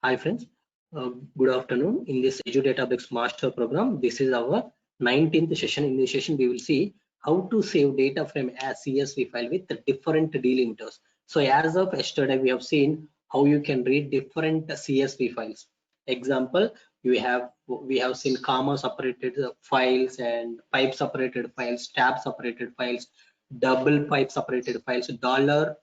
Hi friends, good afternoon. In this EduDataBricks Master Program, this is our 19th session. In this session, we will see how to save data frame as CSV file with the different delimiters. So as of yesterday, we have seen how you can read different CSV files. Example, we have seen comma separated files and pipe separated files, tab separated files, double pipe separated files, dollar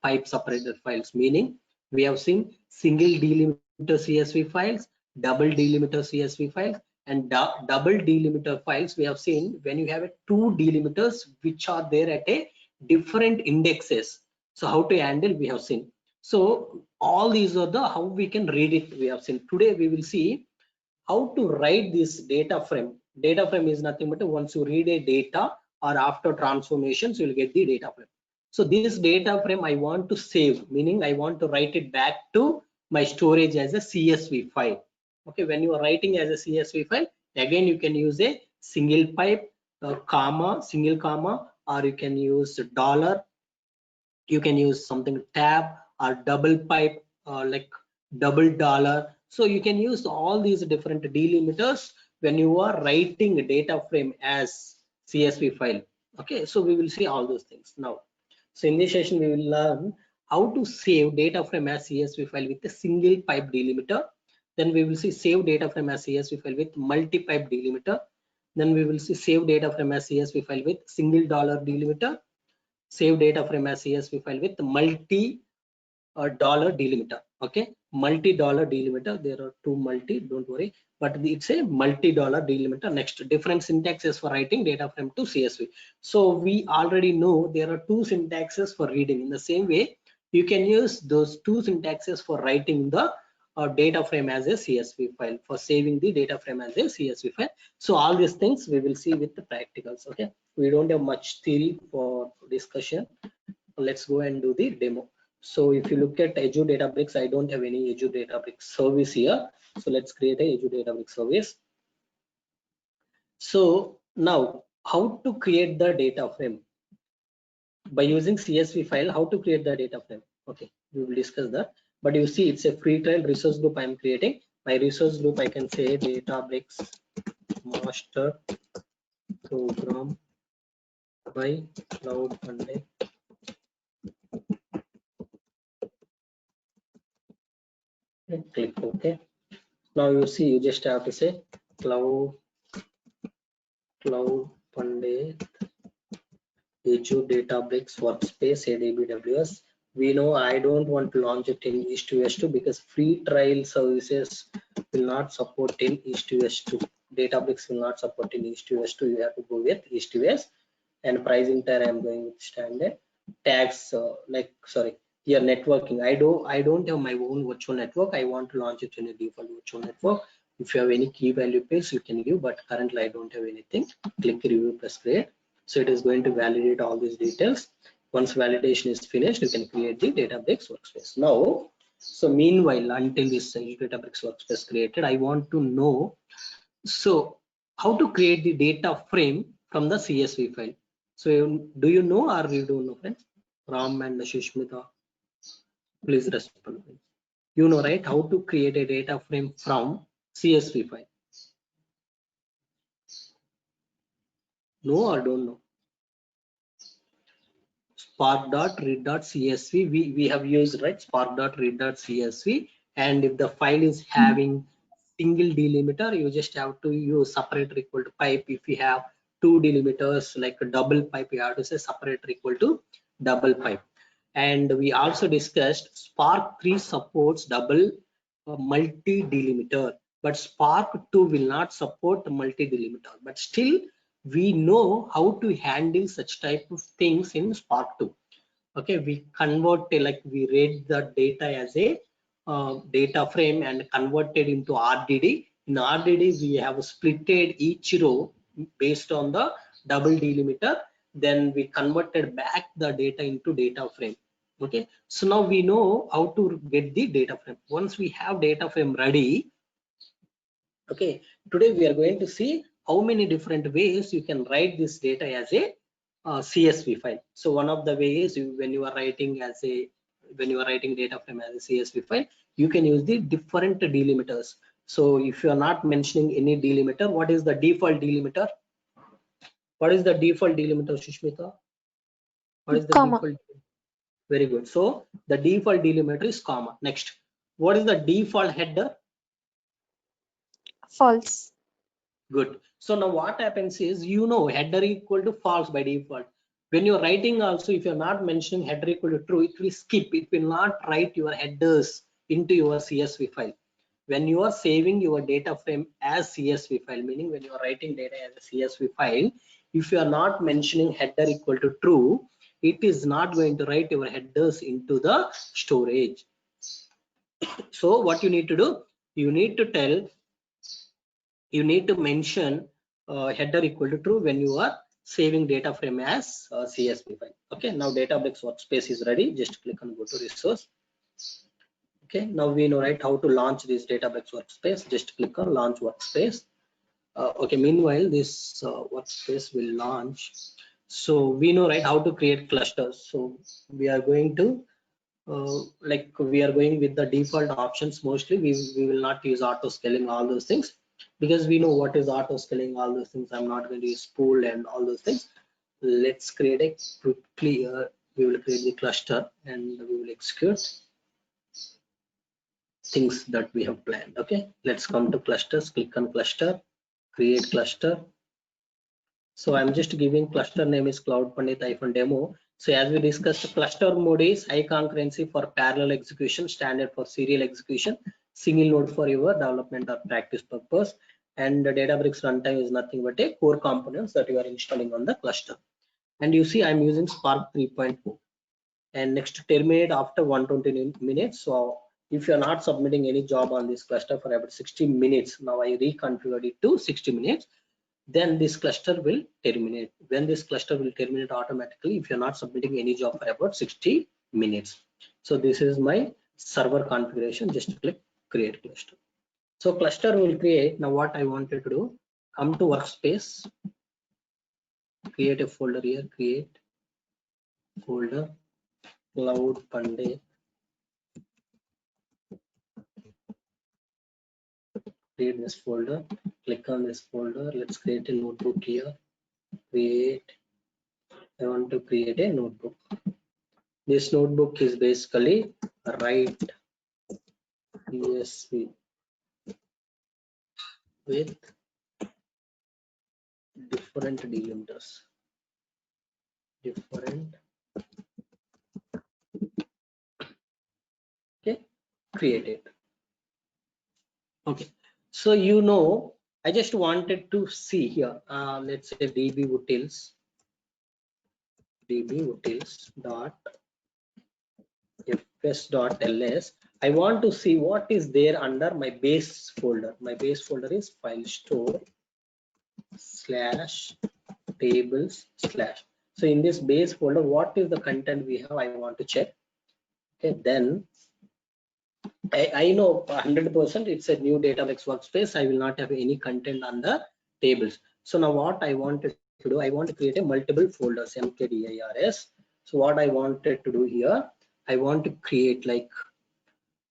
pipe separated files, meaning we have seen single delimiter CSV files, double delimiter CSV files, and double delimiter files. We have seen when you have two delimiters which are there at a different indexes. So how to handle, we have seen. So all these are the how we can read it. We have seen. Today we will see how to write this data frame. Data frame is nothing but once you read a data or after transformations, you will get the data frame. So this data frame I want to save, meaning I want to write it back to my storage as a CSV file. Okay, when you are writing as a CSV file, again you can use a single pipe, comma, single comma, or you can use dollar. You can use something tab or double pipe, like double dollar. So you can use all these different delimiters when you are writing a data frame as CSV file. Okay, so we will see all those things now. So in this session, we will learn how to save data frame as CSV file with a single pipe delimiter. Then we will see save data frame as CSV file with multi-pipe delimiter. Then we will see save data frame as CSV file with single dollar delimiter. Save data frame as CSV file with multi dollar delimiter. Okay, multi-dollar delimiter. There are two multi, don't worry, but it's a multi-dollar delimiter. Next, different syntaxes for writing data frame to CSV. So we already know there are two syntaxes for reading. In the same way, you can use those two syntaxes for writing the data frame as a CSV file, for saving the data frame as a CSV file. So all these things we will see with the practicals. Okay, we don't have much theory for discussion. Let's go and do the demo. So if you look at EduDataBricks, I don't have any EduDataBricks service here. So let's create a EduDataBricks service. So now how to create the data frame by using CSV file, how to create the data frame. Okay, we will discuss that. But you see, it's a free trial resource group I'm creating. My resource group, I can say Databricks Master Program by Cloud Monday. And click OK. Now you see, you just have to say Cloud Pandit EduDataBricks Workspace AWS. We know I don't want to launch it in East2S2 because free trial services will not support in East2S2. Databricks will not support in East2S2. You have to go with East2S, and pricing tier I'm going with standard. Tags here networking. I don't have my own virtual network. I want to launch it in a default virtual network. If you have any key value pairs, you can give, but currently I don't have anything. Click review plus create. So it is going to validate all these details. Once validation is finished, you can create the Databricks workspace. Now, so meanwhile, until this Databricks workspace created, I want to know, so how to create the data frame from the CSV file. So do you know or you don't know, friends? Ram and Shushmita, please respond. You know, right, how to create a data frame from CSV file? No or don't know? Spark.read.csv we have used, right? Spark.read.csv, and if the file is having single delimiter, you just have to use separator equal to pipe. If you have two delimiters like a double pipe, you have to say separator equal to double pipe. And we also discussed Spark 3 supports double multi delimiter, but Spark 2 will not support multi delimiter. But still, we know how to handle such type of things in Spark 2. Okay, we convert, like we read the data as a data frame and converted into RDD. In RDD, we have splitted each row based on the double delimiter. Then we converted back the data into data frame. Okay, so now we know how to get the data frame. Once we have data frame ready, okay, today we are going to see how many different ways you can write this data as a CSV file. So one of the ways when you are writing as a when you are writing data frame as a CSV file, you can use the different delimiters. So if you are not mentioning any delimiter, what is the default delimiter? What is the default delimiter, Sushmita? What is the Comma. default? Very good. So the default delimiter is comma. Next, what is the default header? False. Good. So now what happens is, header equal to false by default. When you're writing also, if you're not mentioning header equal to true, it will skip. It will not write your headers into your CSV file. When you are saving your data frame as CSV file, meaning when you are writing data as a CSV file, if you are not mentioning header equal to true, it is not going to write your headers into the storage. So what you need to do, you need to mention header equal to true when you are saving data frame as CSV file. Okay, now Databricks workspace is ready. Just click on go to resource. Okay, now we know right how to launch this Databricks workspace. Just click on launch workspace. Okay, meanwhile this workspace will launch. So we know right how to create clusters. So we are going to we are going with the default options. Mostly we will not use auto scaling, all those things, because we know what is auto scaling, all those things. I'm not going to use spool and all those things. Let's create a quickly we will create the cluster and we will execute things that we have planned. Okay, let's come to clusters. Click on cluster, create cluster. So I'm just giving cluster name is Cloud Pandit -demo. So as we discussed, cluster mode is high concurrency for parallel execution, standard for serial execution, single node for your development or practice purpose, and the Databricks runtime is nothing but a core components that you are installing on the cluster. And you see I'm using Spark 3.4, and next terminate after 120 minutes. So if you're not submitting any job on this cluster for about 60 minutes, now I reconfigured it to 60 minutes, then this cluster will terminate. When this cluster will terminate automatically if you're not submitting any job for about 60 minutes. So this is my server configuration. Just click create cluster. So cluster will create. Now what I wanted to do, come to workspace, create a folder here, create folder Cloud Pandit, create this folder, click on this folder. Let's create a notebook here. I want to create a notebook. This notebook is basically write CSV with different delimiters. Okay, create it. Okay, so I just wanted to see here. Let's say dbutils dot fs.ls. I want to see what is there under my base folder. My base folder is file store / tables / so in this base folder, what is the content we have? I want to check. Okay, then I know 100% it's a new Databricks workspace. I will not have any content on the tables. So now what I wanted to do, I want to create a multiple folders, mkdirs. So what I wanted to do here, I want to create like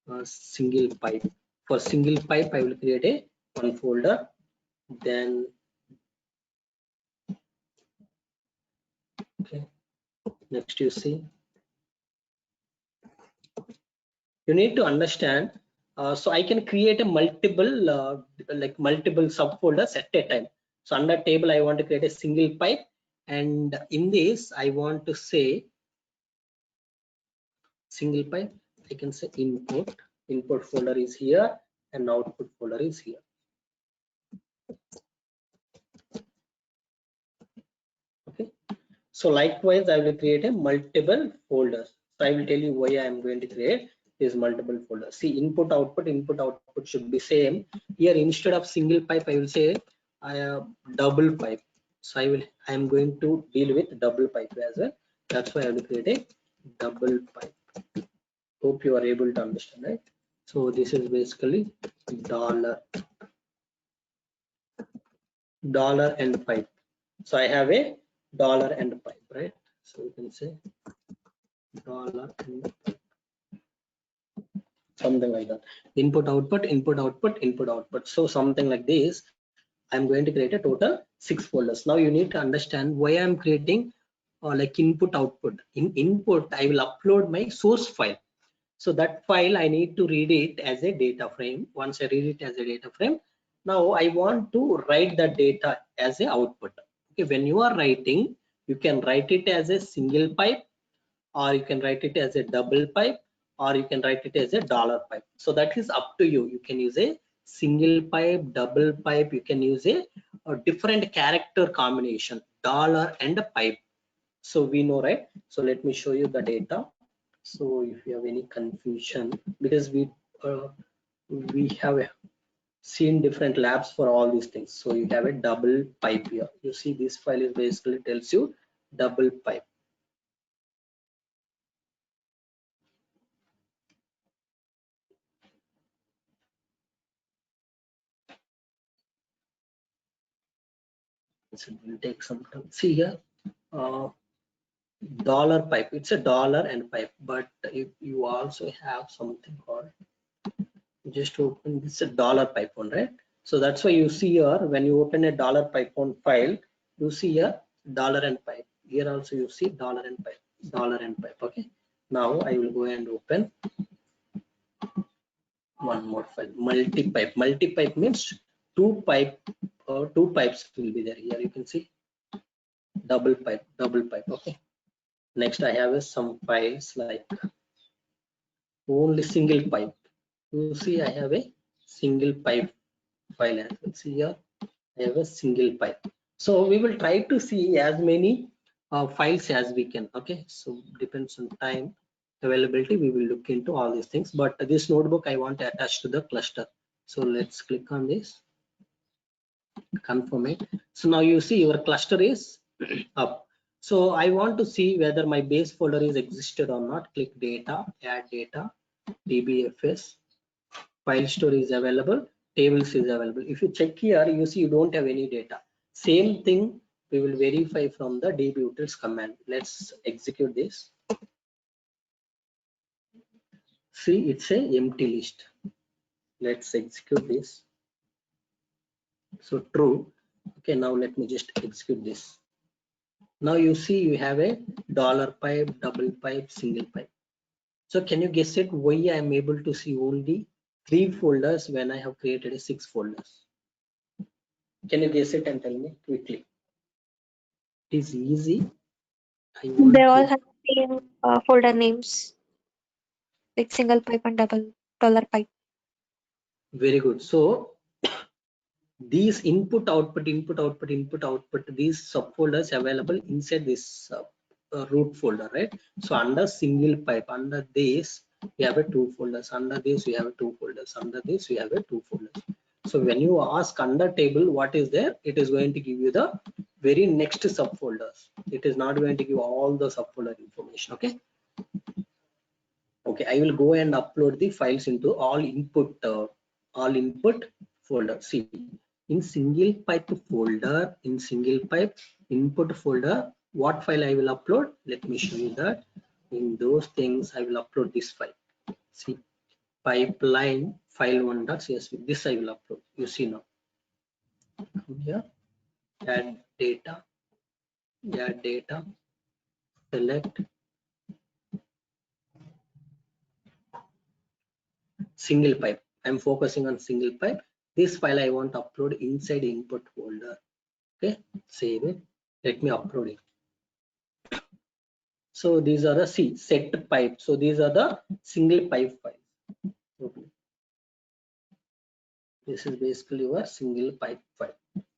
a single pipe. For single pipe, I will create a one folder. Then okay, next you see, you need to understand. So I can create a multiple subfolders at a time. So under table, I want to create a single pipe, and in this I want to say single pipe. I can say input folder is here and output folder is here. Okay, so likewise I will create a multiple folders. So I will tell you why I am going to create is multiple folders. See, input output should be same. Here instead of single pipe, I will say I have double pipe. So I am going to deal with double pipe as well. That's why I will create a double pipe. Hope you are able to understand, right? So this is basically dollar and pipe. So I have a dollar and pipe, right? So you can say dollar and pipe. something like that. Input output input output input output. So something like this. I'm going to create a total 6 folders. Now you need to understand why I'm creating like input output. In input I will upload my source file. So that file I need to read it as a data frame. Once I read it as a data frame, now I want to write the data as a output. Okay, when you are writing, you can write it as a single pipe, or you can write it as a double pipe, or you can write it as a dollar pipe. So that is up to you. You can use a single pipe, double pipe, you can use a different character combination, dollar and a pipe. So we know, right? So let me show you the data. So if you have any confusion, because we have seen different labs for all these things. So you have a double pipe here. You see this file is basically tells you double pipe. So it will take some time. See here, dollar pipe. It's a dollar and pipe, but if you also have something called, just open this a dollar pipe one, right? So that's why you see here when you open a dollar pipe one file, you see here dollar and pipe. Here also you see dollar and pipe, dollar and pipe. Okay. Now I will go and open one more file, multi-pipe. Multi-pipe means two pipes will be there. Here you can see double pipe, double pipe. Okay. Next I have some files like only single pipe. You see I have a single pipe file as well. See here I have a single pipe. So we will try to see as many files as we can. Okay, so depends on time availability, we will look into all these things, but this notebook I want to attach to the cluster. So let's click on this, confirm it. So now you see your cluster is up. So I want to see whether my base folder is existed or not. Click data, add data, dbfs, file store is available, tables is available. If you check here, you see you don't have any data. Same thing we will verify from the dbutils command. Let's execute this. See, it's a empty list. Let's execute this. So true. Okay, now let me just execute this. Now you see you have a dollar pipe, double pipe, single pipe. So can you guess it why I am able to see only 3 folders when I have created a 6 folders? Can you guess it and tell me quickly? It is easy. They all have same folder names, like single pipe and double dollar pipe. Very good. So these input output input output input output, these subfolders available inside this root folder, right? So under single pipe, under this we have a 2 folders, under this we have a 2 folders, under this we have a 2 folders. So when you ask under table what is there, it is going to give you the very next subfolders. It is not going to give all the subfolder information. Okay, okay, I will go and upload the files into all input folder. See, in single pipe folder, in single pipe input folder, what file I will upload? Let me show you that. In those things I will upload this file. See, pipeline file 1.csv. This I will upload. You see now. Come here, add data, select single pipe. I'm focusing on single pipe. This file I want to upload inside input folder. Okay, save it. Let me upload it. So these are the set pipe. So these are the single pipe files. Okay. This is basically your single pipe file.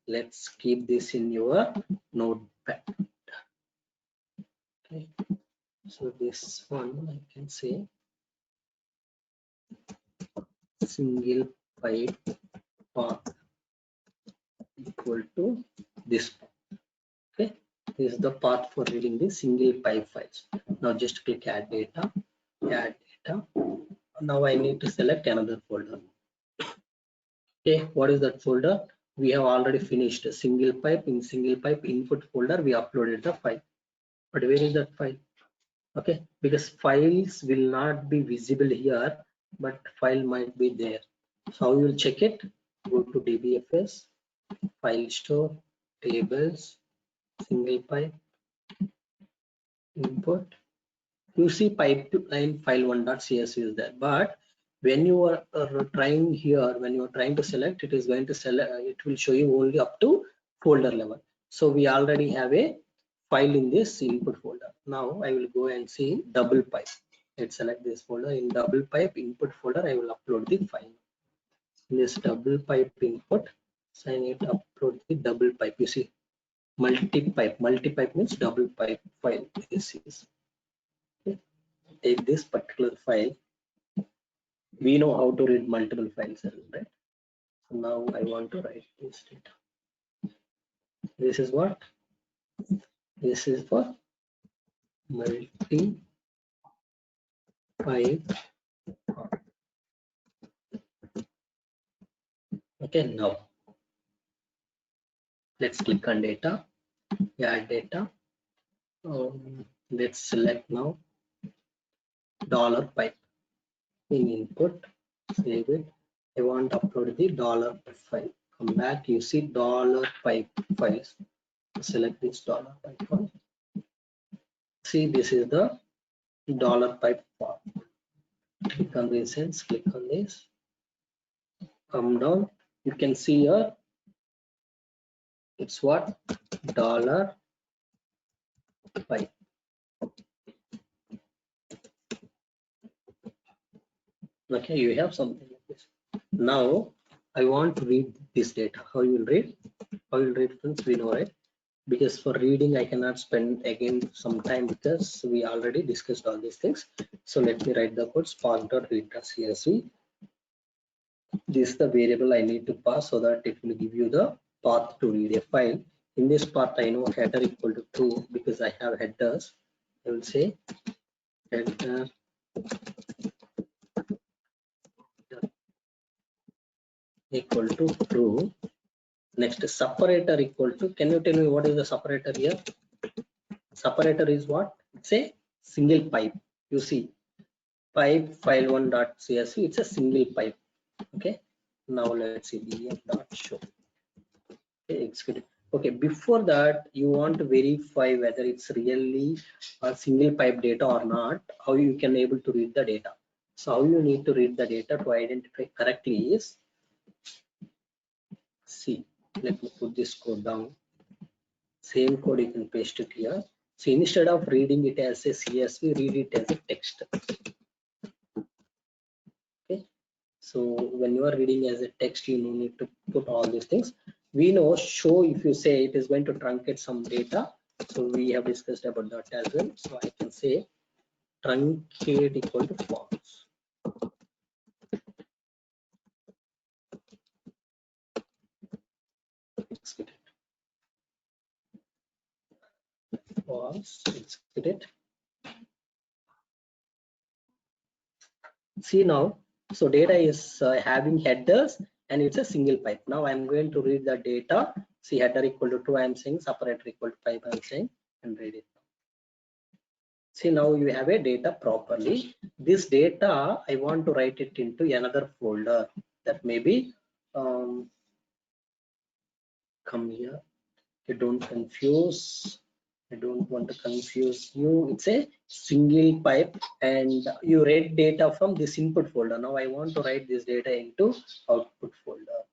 Let's keep this in your notepad. Okay. So this one I can say single pipe path equal to this path. Okay, this is the path for reading the single pipe files. Now just click add data, add data. Now I need to select another folder. Okay, what is that folder? We have already finished a single pipe. In single pipe input folder we uploaded the file, but where is that file? Okay, because files will not be visible here but file might be there. So how you will check it? Go to DBFS, file store, tables, single pipe, import. You see pipeline file1.csv is there, but when you are trying here, when you are trying to select, it is going to select, it will show you only up to folder level. So we already have a file in this input folder. Now I will go and see double pipe. Let's select this folder. In double pipe input folder, I will upload the file. In this double pipe input, so I need to upload the double pipe. You see, multi-pipe means double pipe file. This is, okay. Take this particular file. We know how to read multiple files, right? So now I want to write this data. This is what? This is for multi-pipe. Okay, now let's click on data, add data. Let's select now $pipe in input, save it. I want to upload the $pipe file. Come back, you see $pipe files. Select this $pipe file. See, this is the $pipe file. Click on recents, click on this, come down. You can see here it's what? $pipe. Okay, you have something like this. Now I want to read this data. How you will read? How you will read, friends? We know, right? Because for reading I cannot spend again some time because we already discussed all these things. So let me write the code spark.read.csv. This is the variable I need to pass so that it will give you the path to read a file. In this part I know header equal to true because I have headers. I will say header equal to true. Next, separator equal to, can you tell me what is the separator here? Separator is what? It's a single pipe. You see, pipe file1.csv, it's a single pipe. Okay, now let's see df.show. Okay, execute. Okay, before that you want to verify whether it's really a single pipe data or not. How you can able to read the data? So how you need to read the data to identify correctly is, see, let me put this code down. Same code you can paste it here. So instead of reading it as a CSV, read it as a text. Okay. So when you are reading as a text, you need to put all these things. We know show, if you say it is going to truncate some data. So we have discussed about that as well. So I can say truncate equal to false. Execute it. False. Execute it. See now, so data is having headers and it's a single pipe. Now I'm going to read the data. See, header equal to true, I'm saying, separator equal to pipe, I'm saying, and read it. See, now you have a data properly. This data I want to write it into another folder. That maybe come here. You don't confuse. I don't want to confuse you. It's a single pipe and you read data from this input folder. Now I want to write this data into output folder.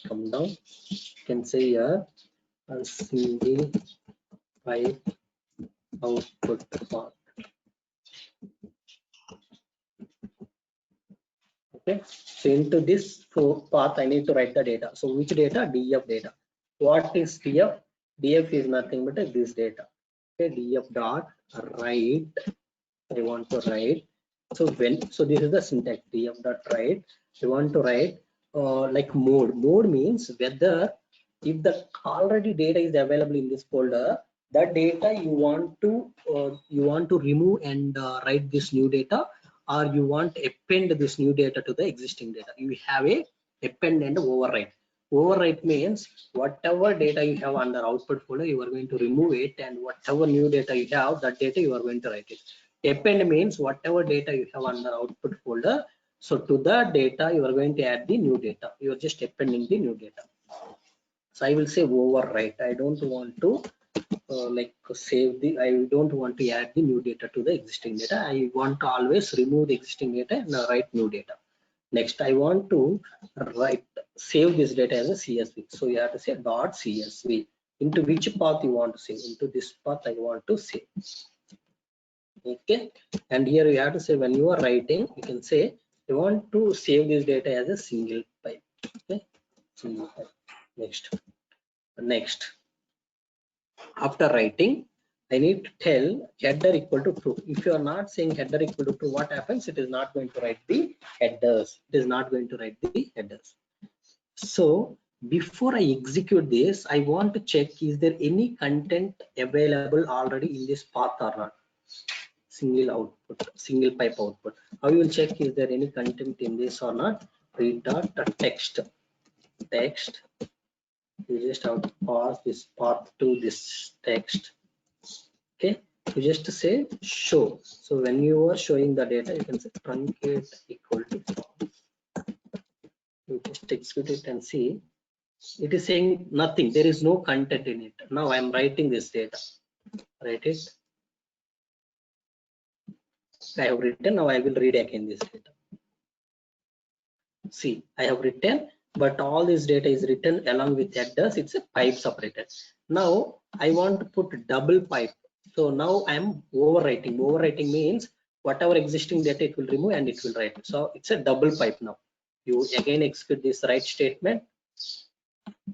Come down. You can say here a single pipe output path. Okay, so into this path I need to write the data. So which data? DF data. What is DF? DF is nothing but this data. Okay, DF dot write. I want to write. So this is the syntax. DF dot write. I want to write like mode. Mode means whether if the already data is available in this folder, that data you want to remove and write this new data, or you want to append this new data to the existing data. You have a append and override. Overwrite means whatever data you have under output folder, you are going to remove it, and whatever new data you have, that data you are going to write it. Append means whatever data you have under output folder, so to the data you are going to add the new data. You are just appending the new data. So I will say overwrite. I don't want to like save the, I don't want to add the new data to the existing data. I want to always remove the existing data and write new data. Next, I want to save this data as a CSV. So you have to say dot CSV. Into which path you want to save? Into this path I want to save. Okay, and here you have to say, when you are writing, you can say you want to save this data as a single pipe. Okay, single pipe. Next, after writing, I need to tell header equal to true. If you are not saying header equal to true, what happens? It is not going to write the headers. It is not going to write the headers. So before I execute this, I want to check, is there any content available already in this path or not? Single output, single pipe output. How you will check, is there any content in this or not? Read dot text. You just have to pass this path to this text. Okay, you just say show. So when you are showing the data, you can say truncate equal to false. You just execute it and see. It is saying nothing. There is no content in it. Now I am writing this data. Write it. I have written. Now I will read again this data. See, I have written, but all this data is written along with headers. It's a pipe separated. Now I want to put double pipe. So now I am overwriting. Overwriting means whatever existing data it will remove and it will write. So it's a double pipe now. You again execute this write statement.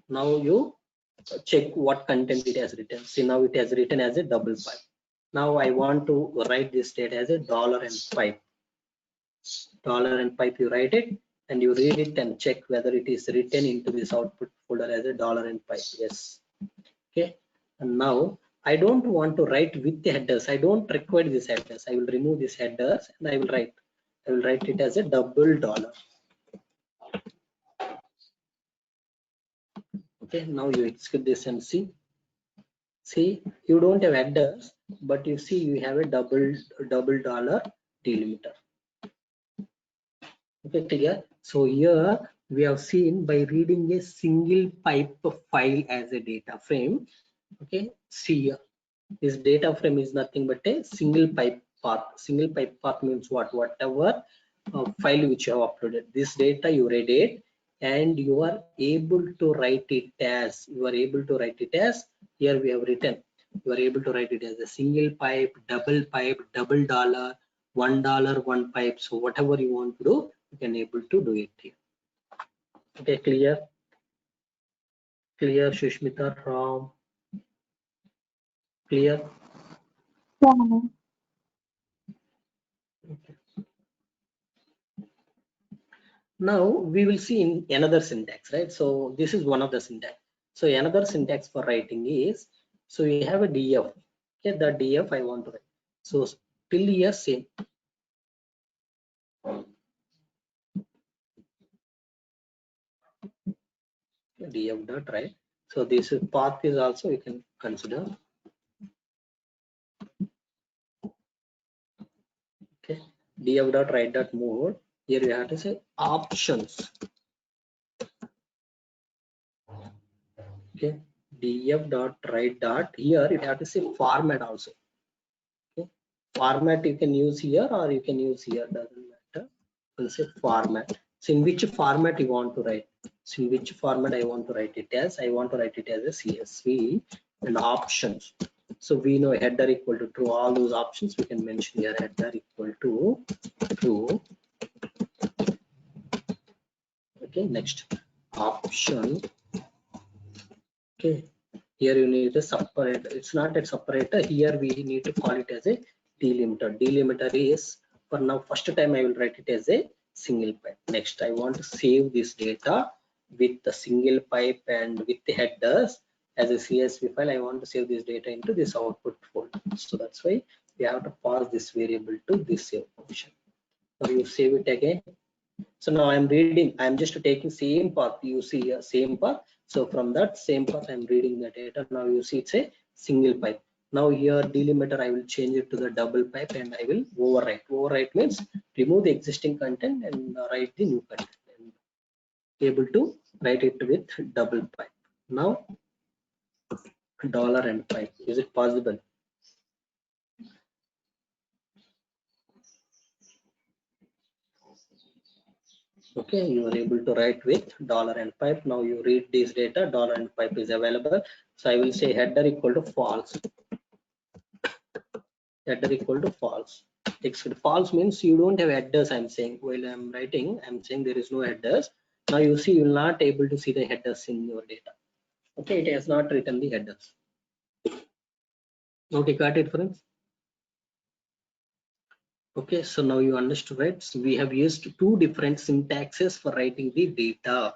Now you check what content it has written. See, now it has written as a double pipe. Now I want to write this data as a dollar and pipe. Dollar and pipe, you write it and you read it and check whether it is written into this output folder as a dollar and pipe. Yes. Okay. And now I don't want to write with the headers. I don't require these headers. I will remove these headers and I will write it as a double dollar. Okay. Now you execute this and see. See, you don't have headers, but you see you have a double dollar delimiter. Okay, clear? So here we have seen, by reading a single pipe file as a data frame. Okay, see here, this data frame is nothing but a single pipe path. Single pipe path means what? Whatever file which you have uploaded, this data you read it and you are able to write it as, here we have written, you are able to write it as a single pipe, double dollar, $1, one pipe. So whatever you want to do, you can able to do it here. Okay, clear? Clear, Shushmita, Ram? Clear? Yeah. Okay. Now we will see in another syntax, right? So this is one of the syntax. So another syntax for writing is, so we have a df. Okay, the df I want to write. So till here same. Df dot write. So this is path is also you can consider. Okay, df dot write dot mode. Here you have to say options. Okay, df dot write dot, here you have to say format also. Okay, format you can use here or you can use here, doesn't matter. We'll say format. So in which format you want to write? So in which format I want to write it as? I want to write it as a CSV. And options. So we know header equal to true. All those options we can mention here. Header equal to true. Okay, next option. Okay, here you need a separate. It's not a separator. Here we need to call it as a delimiter. Delimiter is, for now first time I will write it as a single pipe. Next I want to save this data with the single pipe and with the headers as a CSV file. I want to save this data into this output folder. So that's why we have to pass this variable to this save function. So you save it again. So now I'm reading, I'm just taking same path, you see a same path. So from that same path, I'm reading the data. Now you see it's a single pipe. Now here delimiter, I will change it to the double pipe and I will overwrite. Overwrite means remove the existing content and write the new content, and able to write it with double pipe. Now dollar and pipe, is it possible? Okay, you are able to write with dollar and pipe. Now you read this data, dollar and pipe is available. So I will say header equal to false. Header equal to false. False means you don't have headers. I'm saying while I'm writing, I'm saying there is no headers. Now you see you will not able to see the headers in your data. Okay, it has not written the headers. Okay, got it, friends? Okay, so now you understood, right? So we have used two different syntaxes for writing the data.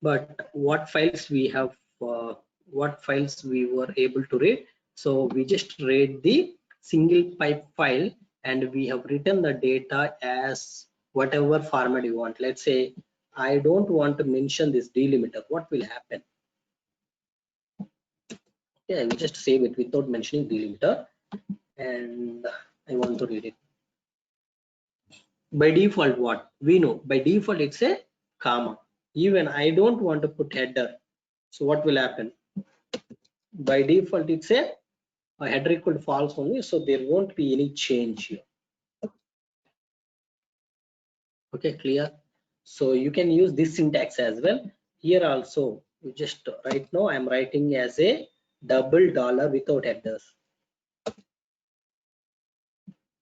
But what files we have, what files we were able to read? So we just read the single pipe file and we have written the data as whatever format you want. Let's say I don't want to mention this delimiter. What will happen? Yeah, I will just save it without mentioning delimiter and I want to read it. By default, what we know, by default it's a comma. Even I don't want to put header, so what will happen? By default it's a header equal to false only, so there won't be any change here. Okay, clear? So you can use this syntax as well. Here also, you just right now I'm writing as a double dollar without headers.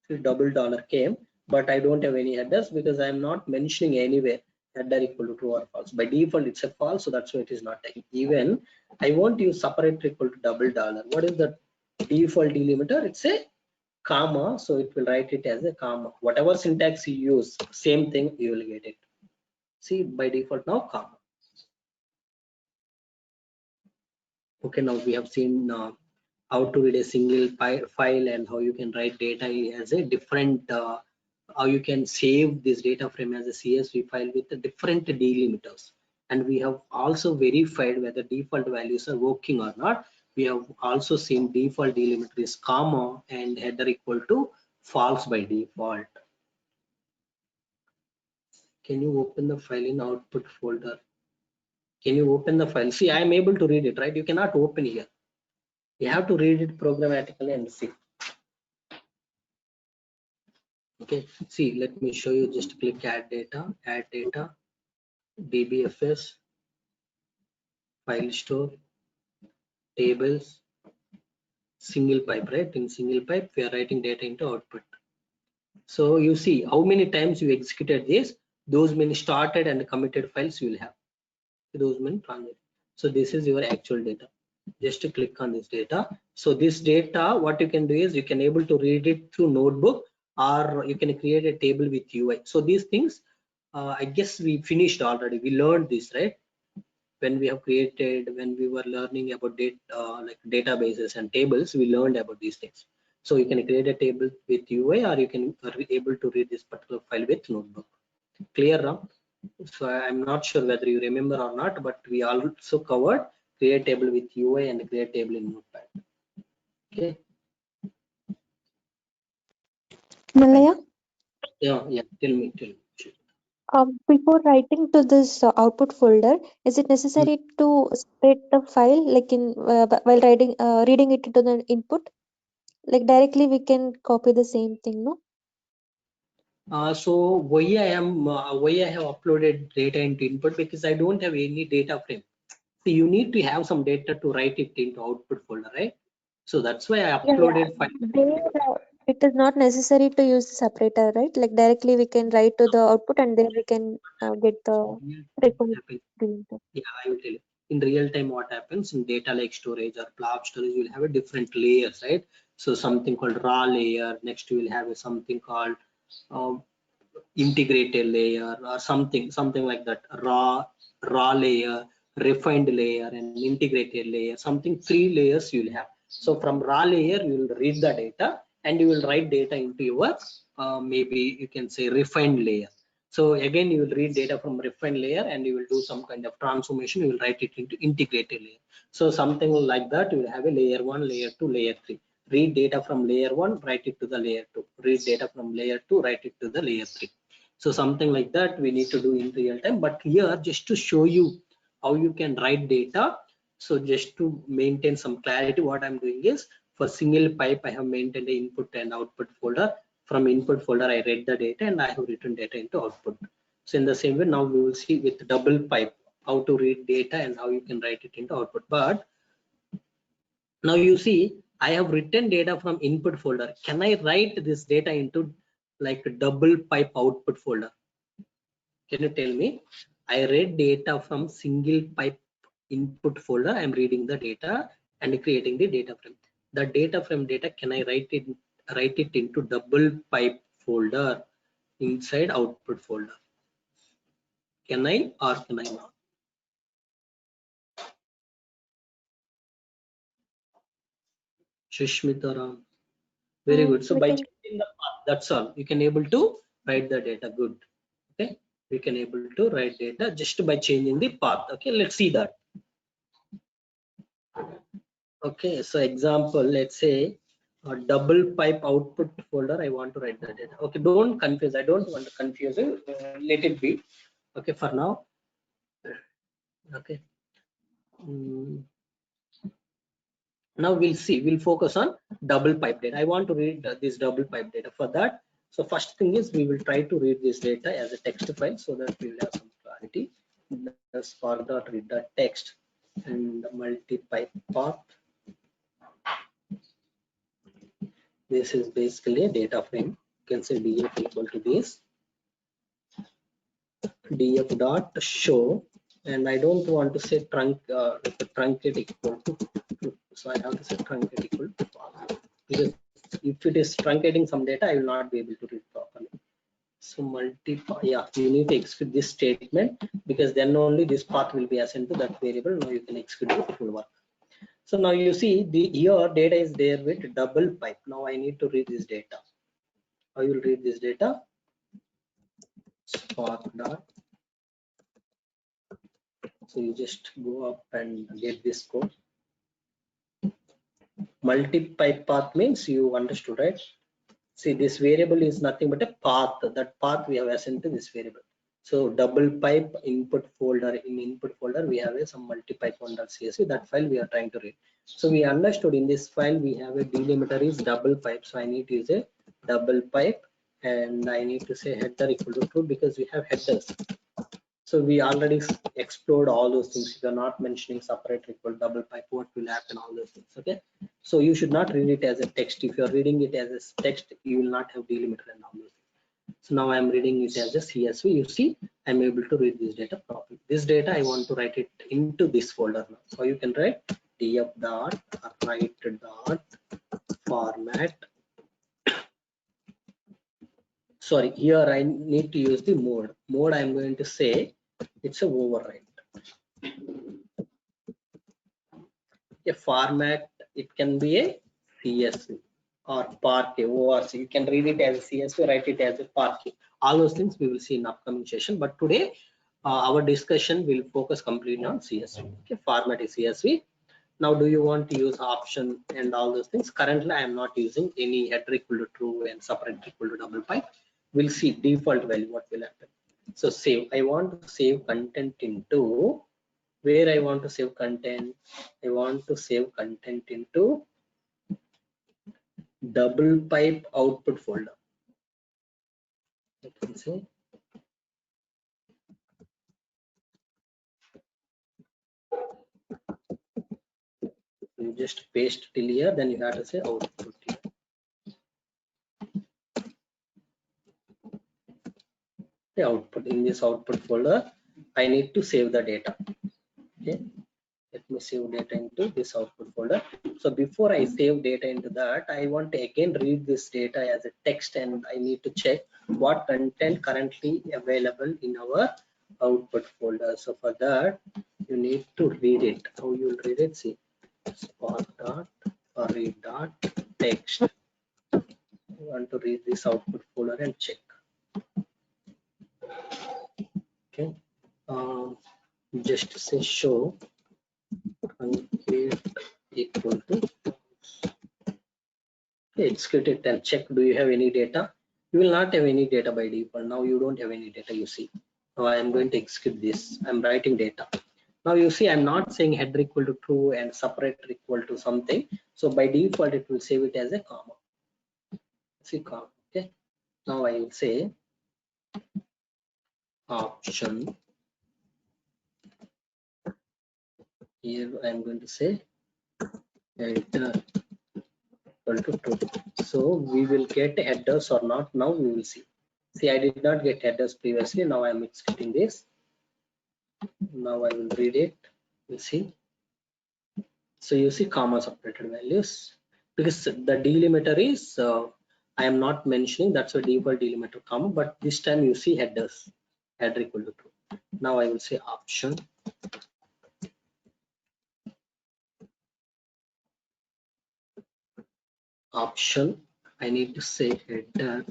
So double dollar came, but I don't have any headers because I'm not mentioning anywhere header equal to true or false. By default it's a false, so that's why it is not taking. Even I want to use separator equal to double dollar. What is the default delimiter? It's a comma, so it will write it as a comma. Whatever syntax you use, same thing you will get it. See, by default now comma. Okay, now we have seen how to read a single file and how you can write data as a different how you can save this data frame as a CSV file with the different delimiters. And we have also verified whether default values are working or not. We have also seen default delimiter is comma and header equal to false by default. Can you open the file in output folder? Can you open the file? See, I am able to read it, right? You cannot open here. You have to read it programmatically and see. Okay, see, let me show you. Just click add data, DBFS, file store, tables, single pipe, right? In single pipe, we are writing data into output. So you see how many times you executed this, those many started and committed files you will have. Those many transactions. So this is your actual data. Just to click on this data. So this data, what you can do is you can able to read it through notebook, or you can create a table with UI. So these things, I guess we finished already. We learned this, right? When we have created, when we were learning about data, like databases and tables, we learned about these things. So you can create a table with UI, or you can be able to read this particular file with notebook. Clear, Ram? So I'm not sure whether you remember or not, but we also covered create table with UI and create table in Notepad. Okay. Malaya, Yeah. Tell me. before writing to this output folder, is it necessary to separate the file like in while writing reading it to the input? Like directly we can copy the same thing, no? So why I have uploaded data into input, because I don't have any data frame. So you need to have some data to write it into output folder, right? So that's why I uploaded file. There, it is not necessary to use the separator, right? Like directly we can write to the output and then we can get the required delimiter. Yeah, I will tell you. In real time, what happens in data lake storage or blob storage, you will have a different layers, right? So something called raw layer. Next, you will have something called uh, integrated layer, or something like that. Raw layer, refined layer, and integrated layer. Something 3 layers you will have. So from raw layer, you will read the data, and you will write data into your maybe you can say refined layer. So again, you will read data from refined layer and you will do some kind of transformation. You will write it into integrated layer. So something like that, you will have a layer 1, layer 2, layer 3. Read data from layer 1, write it to the layer 2. Read data from layer 2, write it to the layer 3. So something like that we need to do in real time. But here, just to show you how you can write data. So just to maintain some clarity, what I'm doing is, for single pipe, I have maintained the input and output folder. From input folder, I read the data and I have written data into output. So in the same way, now we will see with double pipe how to read data and how you can write it into output. But now you see, I have written data from input folder. Can I write this data into like a double pipe output folder? Can you tell me? I read data from single pipe input folder. I'm reading the data and creating the data frame. The data frame data, can I write it into double pipe folder inside output folder? Can I or can I not? Shushmita Ram. Very good. So We by can. changing the path, that's all. You can able to write the data. Good. Okay. We can able to write data just by changing the path. Okay. Let's see that. Okay. So example, let's say a double pipe output folder. I want to write the data. Okay. Don't confuse. I don't want to confuse you. Let it be. Okay. For now. Okay. Now we'll see, we'll focus on double pipe data. I want to read this double pipe data. For that, so first thing is we will try to read this data as a text file so that we will have some clarity. Let's further read the text and multi-pipe path. This is basically a data frame. You can say df equal to this df dot show, and I don't want to say truncate equal to, so I have to say truncate equal to path, because if it is truncating some data, I will not be able to read properly. So yeah, you need to execute this statement, because then only this path will be assigned to that variable. Now you can execute the full work. So now you see your data is there with double pipe. Now I need to read this data. I will read this data. Spark dot. So you just go up and get this code. Multi-pipe path means you understood, right? See, this variable is nothing but a path. That path we have assigned to this variable. So double pipe input folder, in input folder we have some multi-pipe one.csv. That file we are trying to read. So we understood in this file we have a delimiter is double pipe. So I need to use a double pipe, and I need to say header equal to true, because we have headers. So we already explored all those things. If you're not mentioning separate equal double pipe, what will happen, all those things. Okay. So you should not read it as a text. If you're reading it as a text, you will not have delimiter and all those things. So now I'm reading it as a CSV. You see, I'm able to read this data properly. This data, I want to write it into this folder now. So you can write df dot write dot format. Sorry, here I need to use the mode. Mode, I'm going to say it's a override. A format, it can be a CSV or Parquet ORC. You can read it as a CSV, write it as a Parquet. All those things we will see in upcoming session. But today, our discussion will focus completely on CSV. Okay, format is CSV. Now, do you want to use option and all those things? Currently, I am not using any header equal to true and separate equal to double pipe. We'll see default value what will happen. So save. I want to save content into where I want to save content. I want to save content into double pipe output folder. I can say you just paste till here, then you have to say output here. The output, in this output folder, I need to save the data. Okay, let me save data into this output folder. So before I save data into that, I want to again read this data as a text, and I need to check what content currently available in our output folder. So for that, you need to read it. How you will read it? See, spark dot or read dot text. want to read this output folder and check. Okay, just say show truncate equal to execute it and check, do you have any data? You will not have any data by default. Now you don't have any data, you see. Now I am going to execute this. I'm writing data. Now you see I'm not saying header equal to true and separator equal to something. So by default it will save it as a comma. See comma. Okay. Now I will say option. Here I'm going to say header equal to true. So we will get headers or not. Now we will see. See, I did not get headers previously. Now I'm executing this. Now I will read it. You see. So you see comma separated values because the delimiter is I am not mentioning, that's a default delimiter comma, but this time you see headers, header equal to true. Now I will say option I need to say header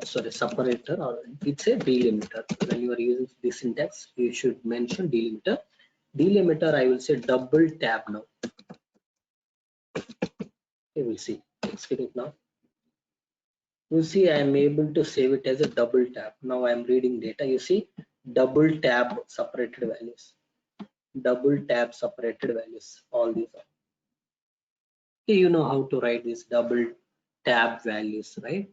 sorry separator, or it's a delimiter. When you are using this syntax you should mention delimiter. I will say double tab. Now you will see, execute it now. You see I am able to save it as a double tab. Now I am reading data. You see double tab separated values, all these are. Okay, you know how to write these double tab values, right?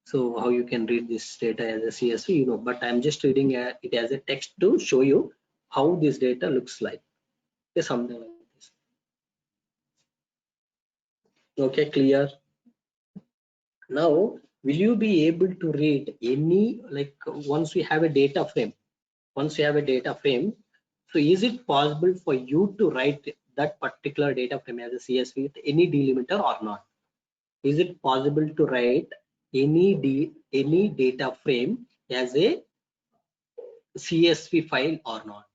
So how you can read this data as a CSV, you know, but I'm just reading it as a text to show you how this data looks like. Okay, something like this. Okay, clear? Now will you be able to read any, like once we have a data frame, so is it possible for you to write that particular data frame as a CSV with any delimiter or not? Is it possible to write any data frame as a CSV file or not?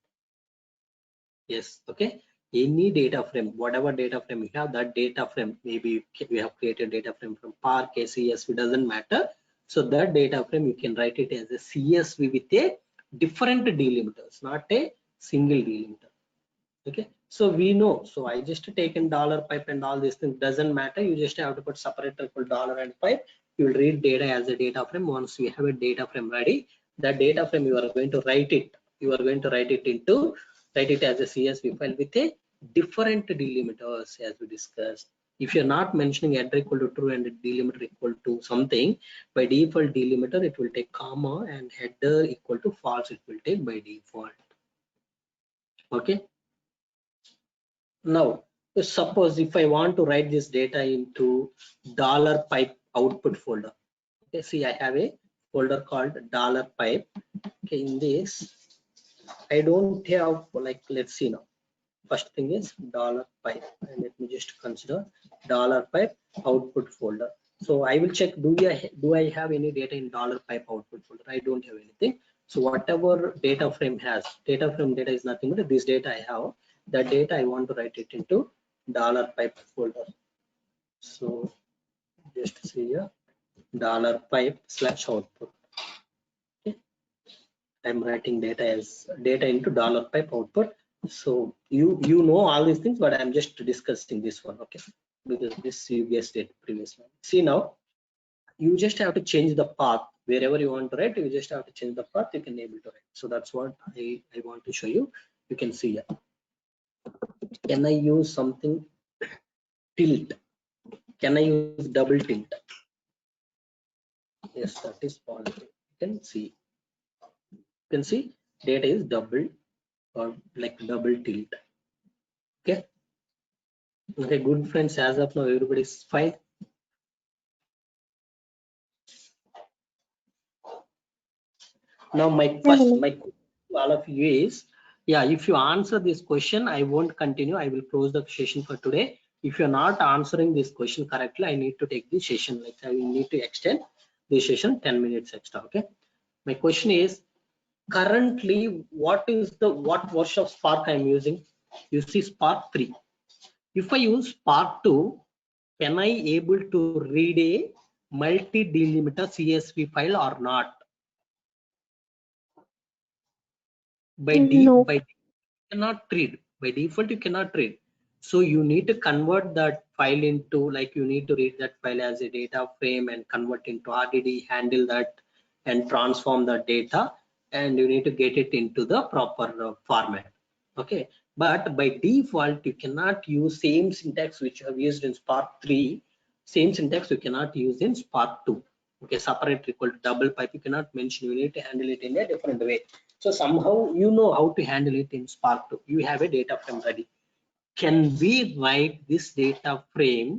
Yes. Okay, any data frame, whatever data frame you have, that data frame, maybe we have created data frame from Park, CSV, doesn't matter. So that data frame you can write it as a CSV with a different delimiters, not a single delimiter. Okay, so we know, so I just taken dollar pipe and all these things, doesn't matter. You just have to put separator equal dollar and pipe. You will read data as a data frame. Once we have a data frame ready, that data frame you are going to write it, write it as a CSV file with a different delimiters as we discussed. If you're not mentioning header equal to true and delimiter equal to something, by default delimiter it will take comma, and header equal to false it will take by default. Okay. Now suppose if I want to write this data into dollar pipe output folder. Okay, see I have a folder called dollar pipe. Okay, in this I don't have, like, let's see now. First thing is dollar pipe, and let me just consider dollar pipe output folder. So I will check, do I have any data in dollar pipe output folder? I don't have anything. So whatever data frame has, data is nothing but this data I have. That data I want to write it into dollar pipe folder. So just see here dollar pipe / output. Okay, I'm writing data into dollar pipe output. So you know all these things, but I'm just discussing this one. Okay, because this you guessed it previously. See now you just have to change the path wherever you want to write. You just have to change the path, you can able to write. So that's what I want to show you. You can see here. Can I use something tilt? Can I use double tilt? Yes, that is possible. You can see data is double, or like double tilt. Okay, good friends, as of now everybody is fine. Now my question to all of you is, yeah, if you answer this question, I won't continue, I will close the session for today. If you're not answering this question correctly, I need to take the session, like I will need to extend the session 10 minutes extra. Okay, my question is, currently what version of Spark I'm using? You see Spark 3. If I use Spark 2, can I able to read a multi-delimiter CSV file or not? By No. default, you cannot read. By default, you cannot read. So you need to convert that file into, like, you need to read that file as a data frame and convert into RDD, handle that and transform the data, and you need to get it into the proper format. Okay, but by default you cannot use same syntax which you have used in Spark 3. Same syntax you cannot use in Spark 2. Okay, separate equal to double pipe you cannot mention. You need to handle it in a different way. So somehow you know how to handle it in Spark 2. You have a data frame ready. Can we write this data frame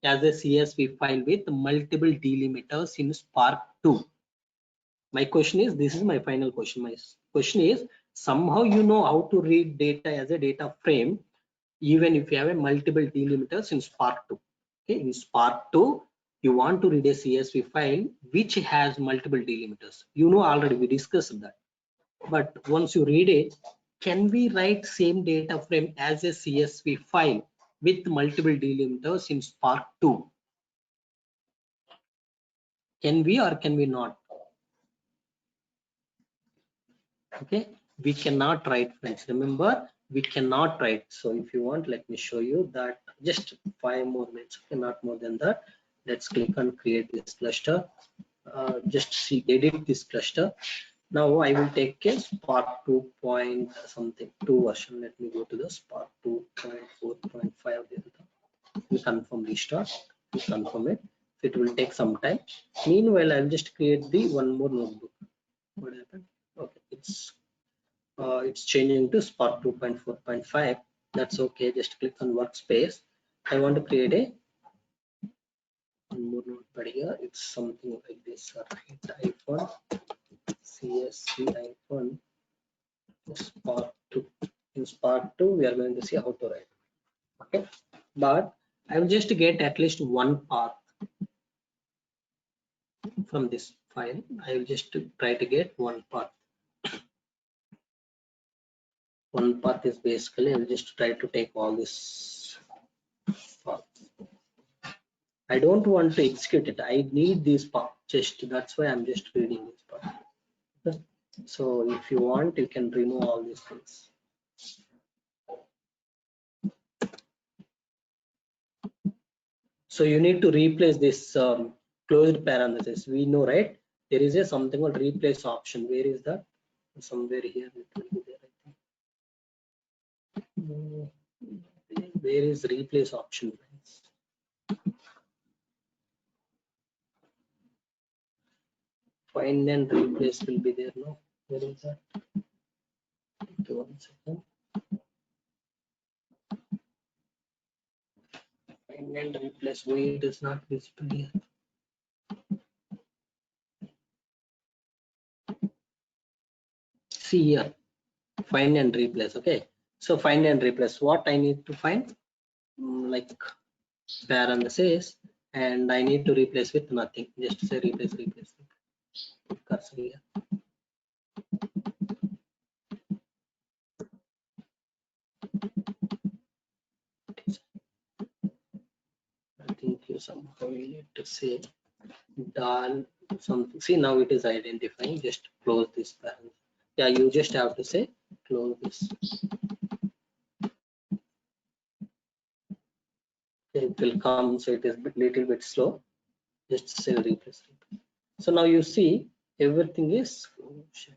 as a CSV file with multiple delimiters in Spark 2? My question is, this is my final question. My question is, somehow you know how to read data as a data frame even if you have a multiple delimiters in Spark 2. Okay, in Spark 2 you want to read a CSV file which has multiple delimiters. You know already, we discussed that. But once you read it, can we write same data frame as a CSV file with multiple delimiters in Spark 2? Can we or can we not? Okay, we cannot write, friends. Remember, we cannot write. So if you want, let me show you that. Just 5 more minutes, okay, not more than that. Let's click on create this cluster. Just see, edit this cluster. Now I will take a Spark 2 point something 2 version. Let me go to the Spark 2.4.5. We confirm restart. We confirm it. It will take some time. Meanwhile, I'll just create the one more notebook. What happened? Okay, it's changing to Spark 2.4.5. That's okay. Just click on workspace. I want to create a one more notepad here. It's something like this. iPhone CSV iPhone Spark 2. In Spark 2, we are going to see how to write. Okay, but I will just get at least one path from this file. I will just try to get one path. One path is basically, I will just try to take all this path. I don't want to execute it. I need this path. Just that's why I'm just reading this part. Okay. So if you want, you can remove all these things. So you need to replace this closed parenthesis. We know, right? There is a something called replace option. Where is that? Somewhere here it will be there, I think. Where is replace option? Find and replace will be there. No, where is that? Okay, 1 second. Find and replace. Why it is not visible here? See here, find and replace. Okay, so find and replace. What I need to find, like parenthesis, and I need to replace with nothing. Just say replace. Cursor here. I think you somehow need to say dal something. See, now it is identifying. Just close this parenthesis. Yeah, you just have to say close this. It will come, so it is a little bit slow. Just say replace. So now you see everything is, oh shit,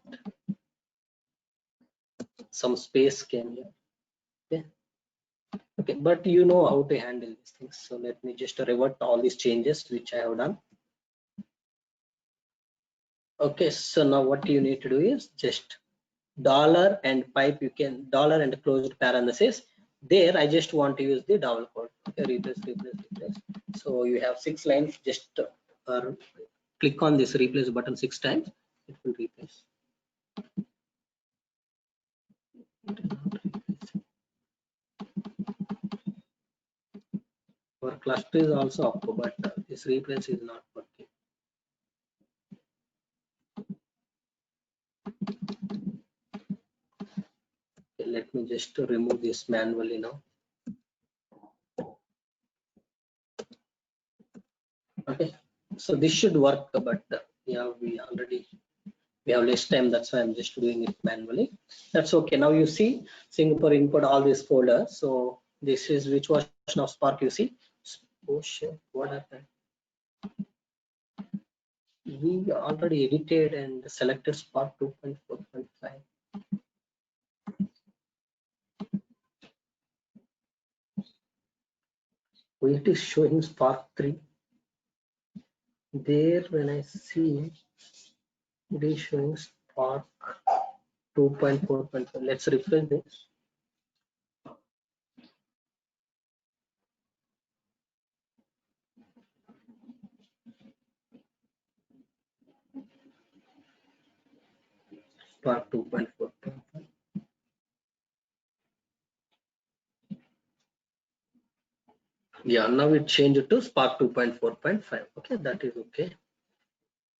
some space came here. Okay, okay, but you know how to handle these things. So let me just revert all these changes which I have done. Okay, so now what you need to do is just dollar and pipe. You can dollar and closed parenthesis. There I just want to use the double quote. Okay, replace. So you have 6 lines. Just click on this replace button 6 times. It will replace. Our cluster is also up, but this replace is not working. Okay, let me just remove this manually now. Okay, So this should work, but yeah, we have less time. That's why I'm just doing it manually. That's okay. Now you see Singapore input all this folder. So this is which version of Spark you see. Oh shit, what happened? We already edited and selected Spark 2.4.5. It is showing Spark 3. There when I see it is showing Spark 2.4.5. Let's refresh this. Spark 2.4.5. Yeah, now it changed to Spark 2.4.5. Okay, that is okay.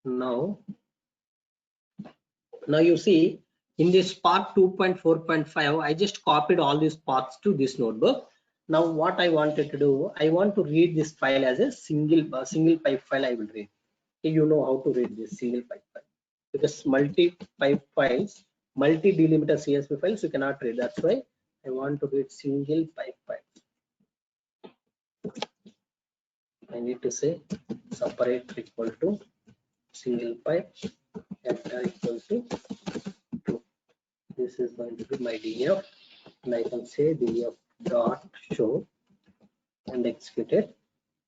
Now you see in this Spark 2.4.5, I just copied all these paths to this notebook. Now what I wanted to do, I want to read this file as a single pipe file. I will read. You know how to read this single pipe file, because multi pipe files, multi delimiter CSV files you cannot read. That's why I want to read single pipe file. I need to say separate equal to single pipe header equal to 2. This is going to be my DF, and I can say DF dot show and execute it.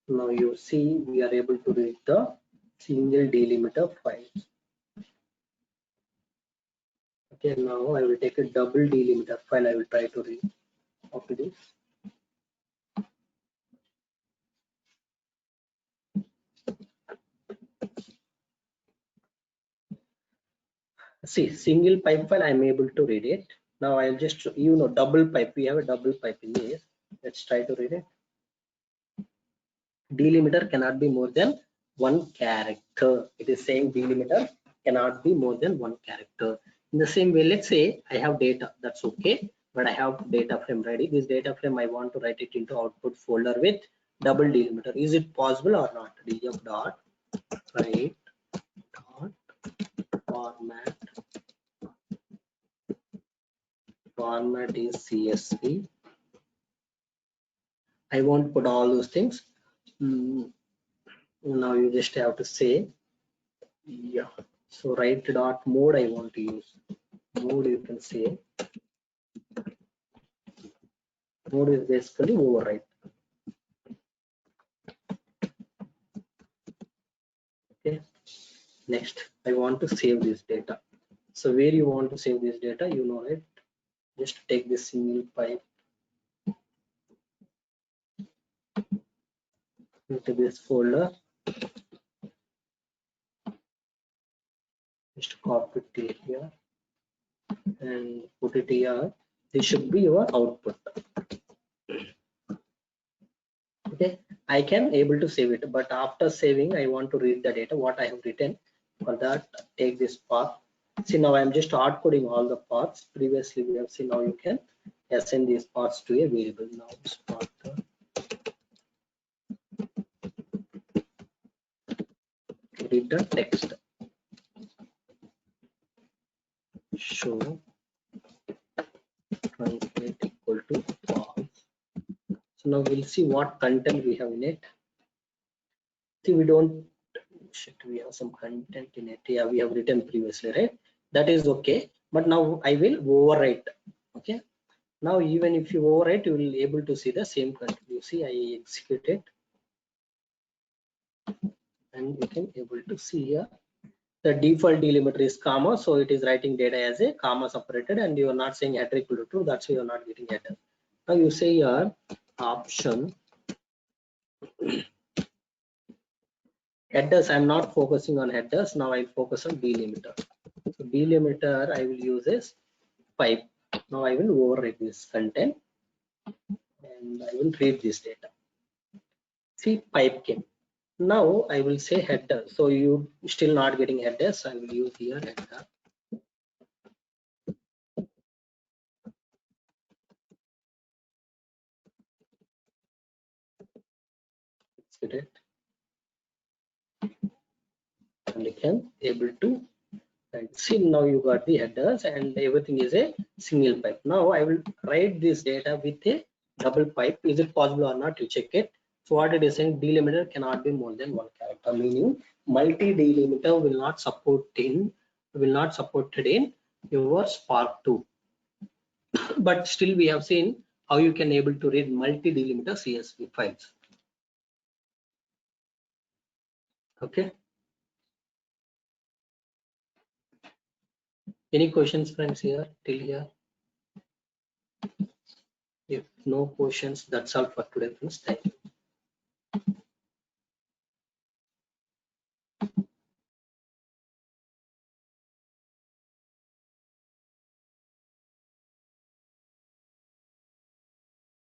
Now you see we are able to read the single delimiter files. Okay, now I will take a double delimiter file. I will try to read. Copy this. See, single pipe file, I'm able to read it. Now I'll just, double pipe. We have a double pipe in this. Let's try to read it. Delimiter cannot be more than one character. It is saying delimiter cannot be more than one character. In the same way, let's say I have data. That's okay, but I have data frame ready. This data frame I want to write it into output folder with double delimiter. Is it possible or not? Df dot write dot format is CSV. I won't put all those things. Now you just have to say, yeah. So write dot mode I want to use. Mode you can say. Mode is basically override. Okay. Next, I want to save this data. So where you want to save this data, you know it. Just take this single pipe into this folder. Just copy it here and put it here. This should be your output. Okay, I can able to save it, but after saving I want to read the data what I have written. For that, take this path. See, now I'm just hard coding all the paths. Previously we have seen how you can assign these paths to a variable. Now start read the text. Show translate equal to false. So now we'll see what content we have in it. See, we don't, we have some content in it. Yeah, we have written previously, right? That is okay, but now I will overwrite. Okay, now even if you overwrite, you will able to see the same content. You see, I execute it, and you can able to see here the default delimiter is comma, so it is writing data as a comma separated, and you are not saying header equal to true. That's why you are not getting header. Now you say here option headers. I'm not focusing on headers. Now I focus on delimiter. So delimiter I will use as pipe. Now I will overwrite this content and I will read this data. See, pipe came. Now I will say header. So you still not getting headers. I will use here header. Execute it. can able to see. Now you got the headers and everything is a single pipe. Now I will write this data with a double pipe. Is it possible or not? You check it. So what it is saying, delimiter cannot be more than one character, meaning multi delimiter will not supported in your Spark 2. But still we have seen how you can able to read multi delimiter CSV files. Okay. Any questions, friends, here till here? If no questions, that's all for today, friends. Thank you.